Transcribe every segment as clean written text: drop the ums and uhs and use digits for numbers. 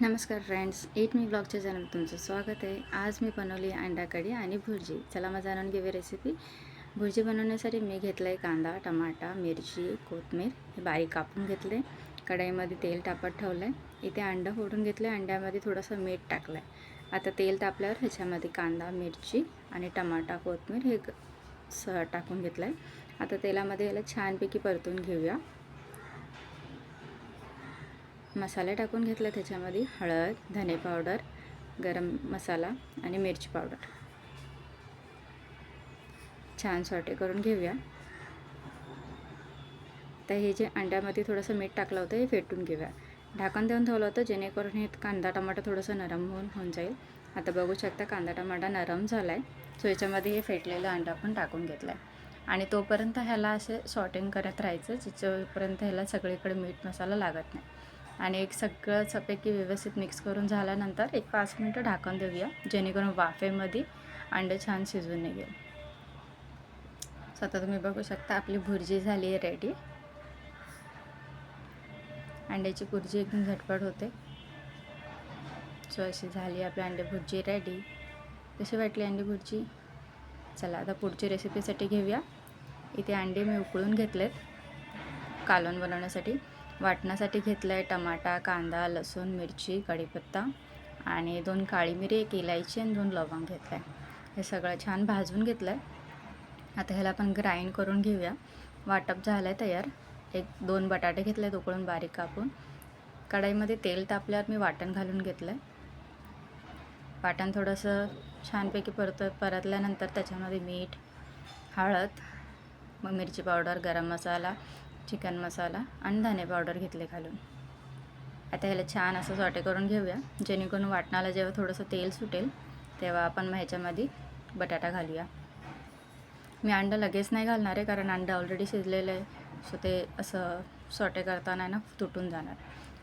नमस्कार फ्रेंड्स, ईट मी ब्लॉगच्या चॅनल तुमचं स्वागत आहे. आज मी बनवली अंडा कढी आणि भुर्जी. चला मग जाणून घेऊया रेसिपी. भुर्जी बनवण्यासाठी मी घेतलं आहे कांदा, टमाटा, मिरची, कोथिंबीर हे बारीक कापून घेतले. कढईमध्ये तेल तापत ठेवलं आहे. इथे अंडं फोडून घेतलं. अंड्यामध्ये थोडंसं मीठ टाकलं आहे. आता तेल तापल्यावर ह्याच्यामध्ये कांदा, मिरची आणि टमाटा, कोथिंबीर हे टाकून घेतलं आहे. आता तेलामध्ये याला छानपैकी परतून घेऊया. मसाले टाकून घेतला. त्याच्यामध्ये हळद, धने पावडर, गरम मसाला आणि मिरची पावडर छान सॉटे करून घेऊया. तर हे जे अंड्यामध्ये थोडंसं मीठ टाकलं होतं हे फेटून घेऊया. ढाकण देऊन ठेवलं होतं जेणेकरून हे कांदा टमाटा थोडंसं नरम होऊन जाईल. आता बघू शकता कांदा टमाटा नरम झाला आहे. सो याच्यामध्ये हे फेटलेलं अंडा पण टाकून घेतलं आहे आणि तोपर्यंत ह्याला असे सॉटिंग करत राहायचं जिथपर्यंत ह्याला सगळीकडे मीठ मसाला लागत नाही. आणि एक सगळं चपैकी व्यवस्थित मिक्स करून झाल्यानंतर एक 5 मिनटं ढाकण देऊया जेणेकरून वाफेमध्ये अंडे छान शिजून निघेल. सो आता तुम्ही बघू शकता आपली भुर्जी झाली आहे रेडी. अंड्याची भुर्जी एकदम झटपट होते. सो अशी झाली आपली अंडे भुर्जी रेडी. कशी वाटली अंडी भुर्जी? चला आता पुढची रेसिपीसाठी घेऊया. इथे अंडे मी उकळून घेतलेत कालवण बनवण्यासाठी. वाटण्यासाठी घेतलं आहे टमाटा, कांदा, लसूण, मिरची, कढीपत्ता आणि 2 काळी मिरी, 1 इलायची आणि 2 लवंग घेतलं आहे. हे सगळं छान भाजून घेतलं आहे. आता ह्याला आपण ग्राइंड करून घेऊया. वाटप झालं आहे तयार. 1-2 बटाटे घेतले आहेत उकळून बारीक कापून. कढईमध्ये तेल तापल्यावर मी वाटण घालून घेतलं आहे. वाटण थोडंसं छानपैकी परतल्यानंतर त्याच्यामध्ये मीठ, हळद, मग मिरची पावडर, गरम मसाला, चिकन मसाला आणि धने पावडर घेतले घालून. आता ह्याला छान असं सॉटे करून घेऊया जेणेकरून वाटणाला जेव्हा थोडंसं तेल सुटेल तेव्हा आपण मग ह्याच्यामध्ये बटाटा घालूया. मी अंडं लगेच नाही घालणार आहे कारण अंडं ऑलरेडी शिजलेलं आहे. सो ते असं सॉटे करताना ना तुटून जाणार.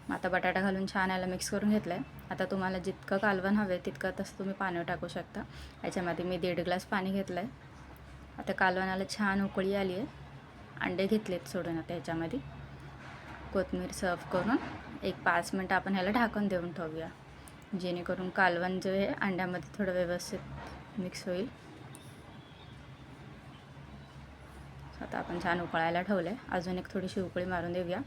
मग आता बटाटा घालून छान याला मिक्स करून घेतलं आहे. आता तुम्हाला जितकं कालवण हवे तितकं तसं तुम्ही पाणी टाकू शकता. ह्याच्यामध्ये मी 1.5 ग्लास पाणी घेतलं आहे. आता कालवणाला छान उकळी आली आहे. अंडे घेतलेत सोडून आता ह्याच्यामध्ये कोथिंबीर सर्व करून 5 मिनटं आपण ह्याला ढाकून देऊन ठेवूया जेणेकरून कालवण जे आहे अंड्यामध्ये थोडं व्यवस्थित मिक्स होईल. आता आपण छान उकळायला ठेवलं आहे. अजून एक थोडीशी उकळी मारून देऊया.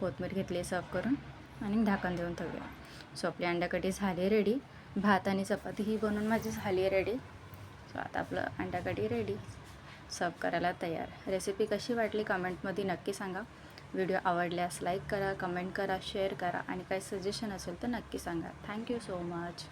कोथिंबीर घेतली सर्व करून आणि ढाकण देऊन ठेवूया. सो आपली अंडा कढी झाली रेडी. भात आणि चपाती ही बनवून माझी झाली आहे रेडी. सो आता आपलं अंडा कढी रेडी, सर्व करायला तयार. रेसिपी कशी वाटली कमेंटमध्ये नक्की सांगा. व्हिडिओ आवडल्यास लाईक करा, कमेंट करा, शेअर करा आणि काही सजेशन असेल तर नक्की सांगा. Thank you so much.